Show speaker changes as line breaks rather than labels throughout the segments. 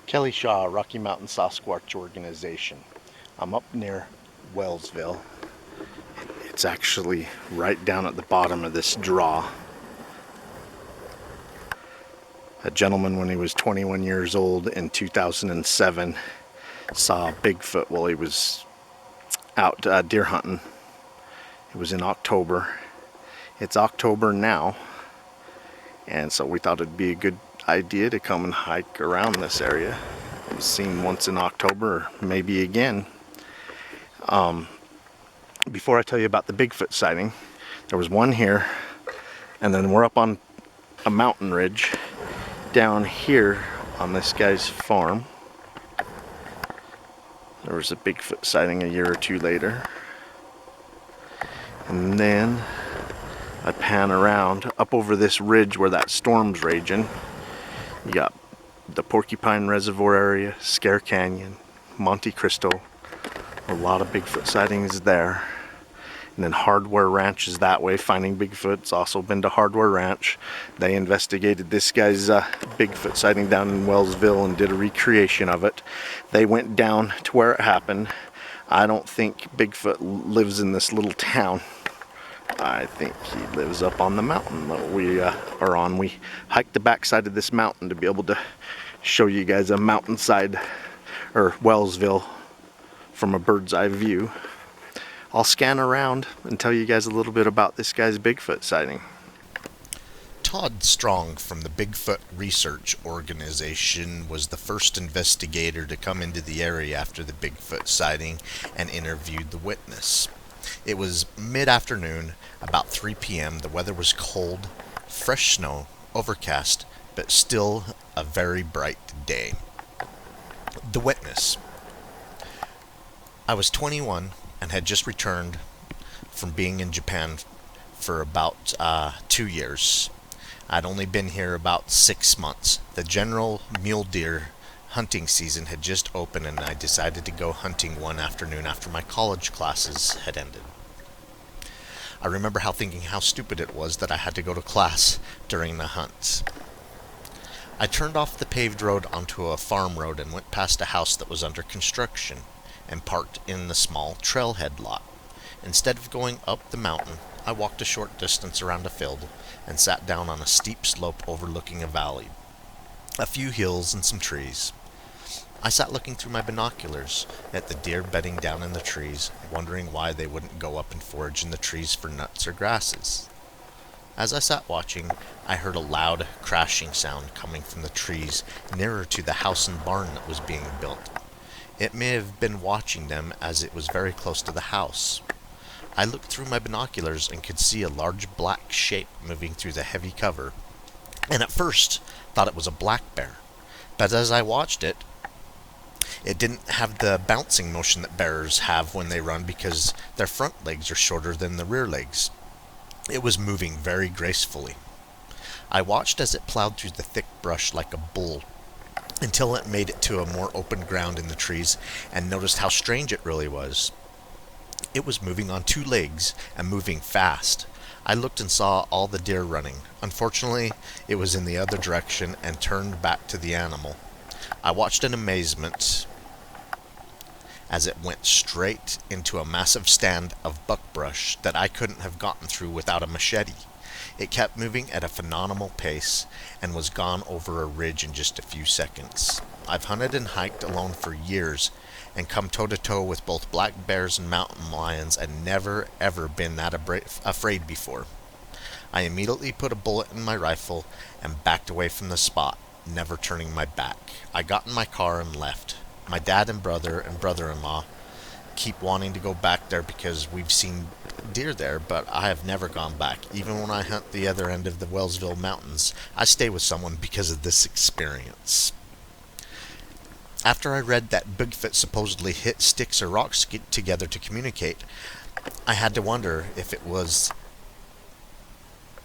Kelly Shaw, Rocky Mountain Sasquatch Organization. I'm up near Wellsville. It's actually right down at the bottom of this draw. A gentleman, when he was 21 years old in 2007, saw Bigfoot while he was out deer hunting. It was in October. It's October now, and so we thought it'd be a good idea to come and hike around this area. It was seen once in October, maybe again. Before I tell you about the Bigfoot sighting, there was one here, and then we're up on a mountain ridge down here on this guy's farm. There was a Bigfoot sighting a year or two later. And then I pan around up over this ridge where that storm's raging. You got the Porcupine Reservoir area, Scare Canyon, Monte Cristo. A lot of Bigfoot sightings there. And then Hardware Ranch is that way, finding Bigfoot's also been to Hardware Ranch. They investigated this guy's Bigfoot sighting down in Wellsville and did a recreation of it. They went down to where it happened. I don't think Bigfoot lives in this little town. I think he lives up on the mountain that we are on. We hiked the backside of this mountain to be able to show you guys a mountainside, or Wellsville, from a bird's eye view. I'll scan around and tell you guys a little bit about this guy's Bigfoot sighting.
Todd Strong from the Bigfoot Research Organization was the first investigator to come into the area after the Bigfoot sighting and interviewed the witness. It was mid-afternoon, about 3 p.m. The weather was cold, fresh snow, overcast, but still a very bright day. The witness. I was 21 and had just returned from being in Japan for about 2 years. I'd only been here about 6 months. The general mule deer hunting season had just opened, and I decided to go hunting one afternoon after my college classes had ended. I remember thinking how stupid it was that I had to go to class during the hunt. I turned off the paved road onto a farm road and went past a house that was under construction and parked in the small trailhead lot. Instead of going up the mountain, I walked a short distance around a field and sat down on a steep slope overlooking a valley, a few hills and some trees. I sat looking through my binoculars at the deer bedding down in the trees, wondering why they wouldn't go up and forage in the trees for nuts or grasses. As I sat watching, I heard a loud crashing sound coming from the trees nearer to the house and barn that was being built. It may have been watching them, as it was very close to the house. I looked through my binoculars and could see a large black shape moving through the heavy cover, and at first thought it was a black bear. But as I watched it, it didn't have the bouncing motion that bears have when they run, because their front legs are shorter than the rear legs. It was moving very gracefully. I watched as it plowed through the thick brush like a bull until it made it to a more open ground in the trees, and noticed how strange it really was. It was moving on 2 legs and moving fast. I looked and saw all the deer running. Unfortunately, it was in the other direction and turned back to the animal. I watched in amazement as it went straight into a massive stand of buckbrush that I couldn't have gotten through without a machete. It kept moving at a phenomenal pace and was gone over a ridge in just a few seconds. I've hunted and hiked alone for years and come toe-to-toe with both black bears and mountain lions, and never ever been that afraid before. I immediately put a bullet in my rifle and backed away from the spot, never turning my back. I got in my car and left. My dad and brother-in-law keep wanting to go back there because we've seen deer there, but I have never gone back. Even when I hunt the other end of the Wellsville Mountains, I stay with someone because of this experience. After I read that Bigfoot supposedly hit sticks or rocks together to communicate, I had to wonder if it was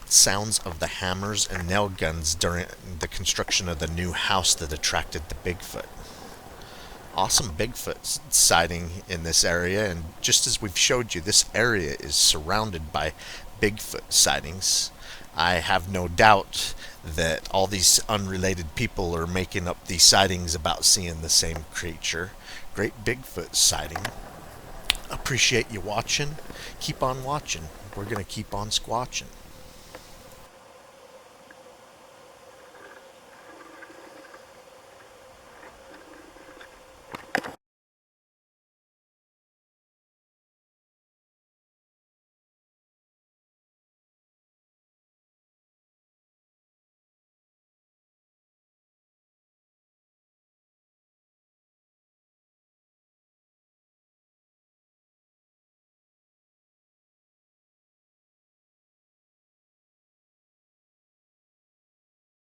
sounds of the hammers and nail guns during the construction of the new house that attracted the Bigfoot. Awesome Bigfoot sighting in this area, and just as we've showed you, this area is surrounded by Bigfoot sightings. I have no doubt that all these unrelated people are making up these sightings about seeing the same creature. Great Bigfoot sighting. Appreciate you watching. Keep on watching. We're going to keep on squatching.